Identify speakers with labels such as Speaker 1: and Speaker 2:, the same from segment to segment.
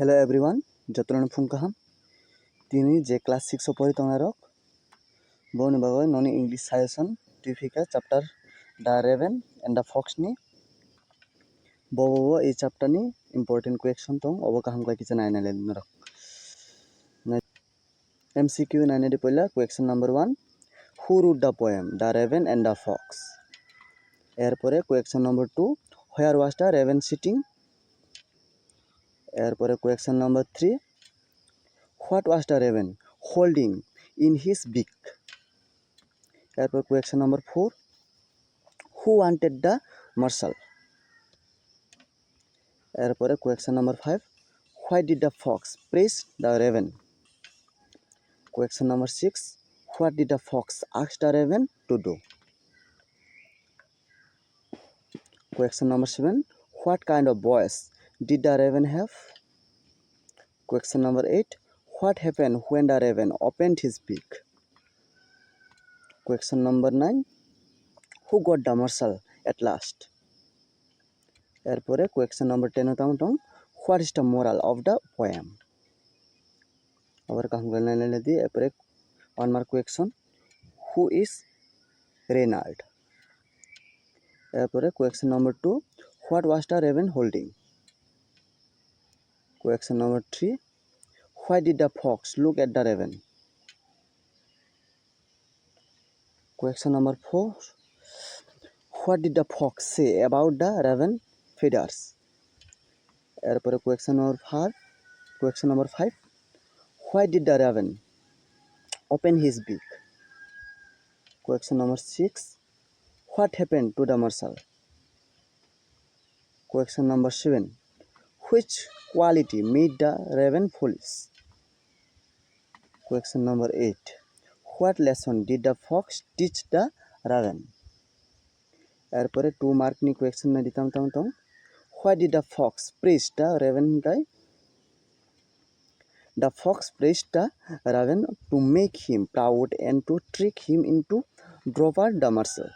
Speaker 1: Hello everyone, Jotron Funkaham. Tini je class 6 Poritonarok. Boni Bagoy, Noni English Science, Tifika, chapter The Raven and the Fox ni. Bobo, a chapter ni important question tong, Obakaham Kitchen Island. MCQ 90 Pola, question number 1. Who wrote the poem The Raven and the Fox? Airpore, question number 2. Where was the raven sitting? Airpore, question number 3. What was the raven holding in his beak? Airpore, question number 4. Who wanted the morsel? Airpore, question number 5. Why did the fox praise the raven? Question number 6. What did the fox ask the raven to do? Question number 7. What kind of voice did the raven have? Question number 8. What happened when the raven opened his beak? Question number 9. Who got the morsel at last? Airpore, question number 10. What is the moral of the poem? Our kaham 1 mark question. Who is Reynard? Question number 2. What was the raven holding? Question number 3. Why did the fox look at the raven? Question number 4. What did the fox say about the raven feathers? Question number 5. Why did the raven open his beak? Question number 6. What happened to the morsel? Question number 7. Which quality made the raven foolish? Question number 8. What lesson did the fox teach the raven? 2 mark ni question na ditam tong. Why did the fox praise the raven guy? The fox praised the raven to make him proud and to trick him into dropping the morsel.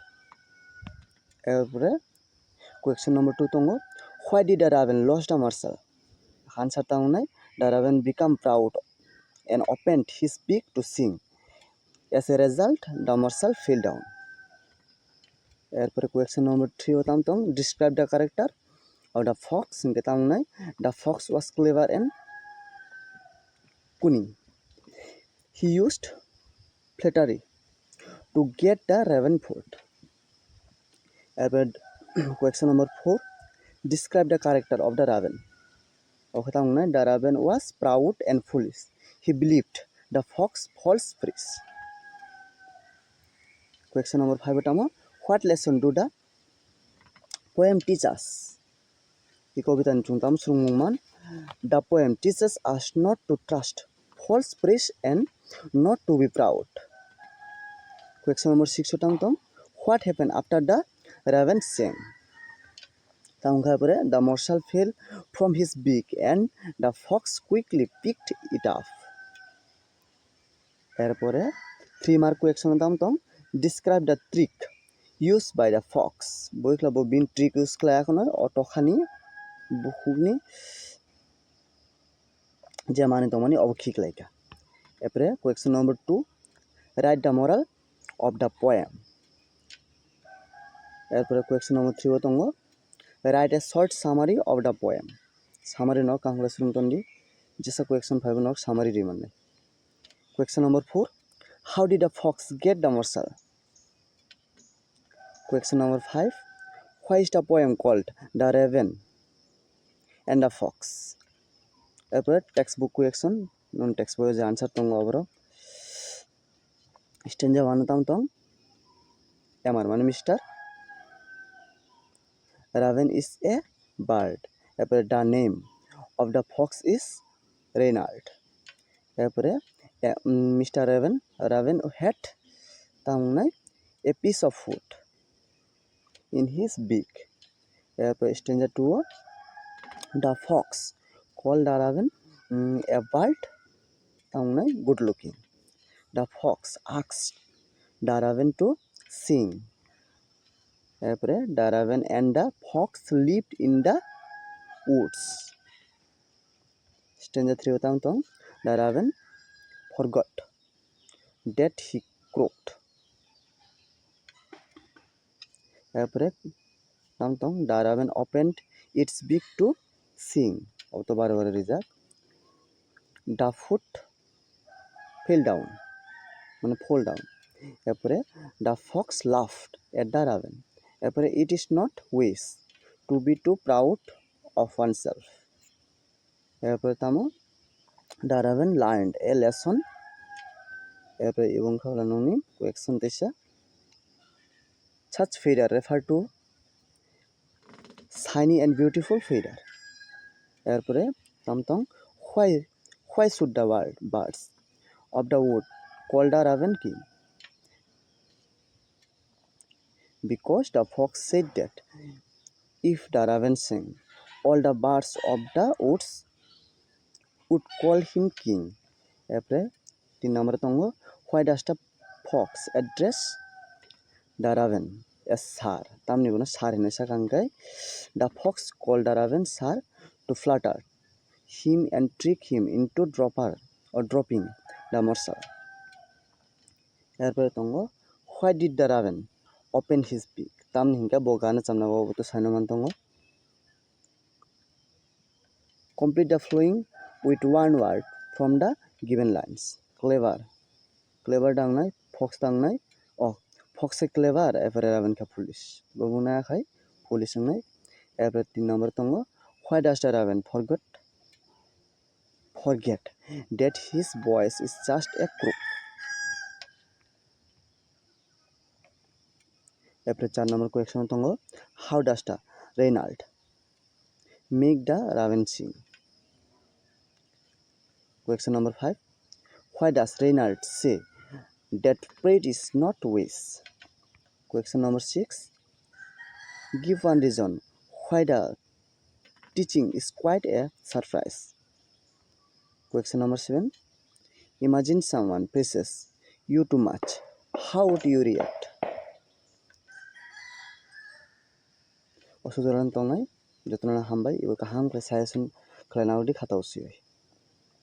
Speaker 1: Question number 2 tongo. Why did the raven lose the morsel? Answer the raven became proud and opened his beak to sing. As a result, the morsel fell down. Question number 3 describe the character of the fox. The fox was clever and cunning. He used flattery to get the raven food. Question number 4. Describe the character of the raven. The raven was proud and foolish. He believed the fox false praise. Question number 5. What lesson do the poem teach us? The poem teaches us not to trust false praise and not to be proud. Question number 6. What happened after the raven sang? The morsel fell from his beak and the fox quickly picked it up. 3 mark question describe the trick used by the fox. Bin trick use otokhani bukhuni jamani tomani obkhik laika. Question number 2. Write the moral of the poem. Question number 3 write a short summary of the poem. Summary no kahula surumtondi. Jisa question 5 no summary rimanne. Question number 4. How did the fox get the morsel? Question number 5. Why is the poem called The Raven and the Fox? Textbook question. Non textbook is answer tongo abro. Stanza 1 tong. Amar man Mr. Raven is a bird. The name of the fox is Reynard. Mr. Raven had a piece of food in his beak. Stanza 2. The fox called the raven a bird good looking. The fox asked the raven to sing. The raven and the fox lived in the woods. Stanza 3 utang tong the raven forgot that he croaked. এরপরে tong the raven opened its beak to sing. অত বারে বারে reserve the foot fell down মানে fall down. এরপরে the fox laughed at the raven. এরপরে it is not wise to be too proud of oneself. এরপরে তামো the raven learned a lesson. এরপরে এবং খাওয়ালানি question তেসা such feather refer to shiny and beautiful feather. এরপরে তামতং why should the birds of the wood call the raven king? Because the fox said that if the raven sang, all the birds of the woods would call him king. এরপরে 3 নম্বরে তঙ্গ why does the fox address the raven as sir? তামনি বনা sir হিনে সাকাঙ্গাই the fox called the raven sir to flatter him and trick him into dropping the morsel. এরপরে তঙ্গ why did the raven open his beak? তামনি হিংকা বগানা চামনা বাবু তো সাইনমান তঙ্গ complete the flowing with one word from the given lines. Clever dangnai fox dangnai fox e clever এরপরে raven ka foolish বগুনা খাই foolish নাই. এরপরে 3 নম্বর তঙ্গ why does the raven forget that his voice is just a croak? এরপরে 4 নম্বর question তঙ্গ how does the Reynald make the raven sing? Question number 5 why does Reynald say that pride is not wise? Question number 6 give one reason why the teaching is quite a surprise. Question number 7 imagine someone praises you too much, how would you react? Osudaran tongnai jotona hambai ibo kaham kle sayasun khlainaudi khata usioi.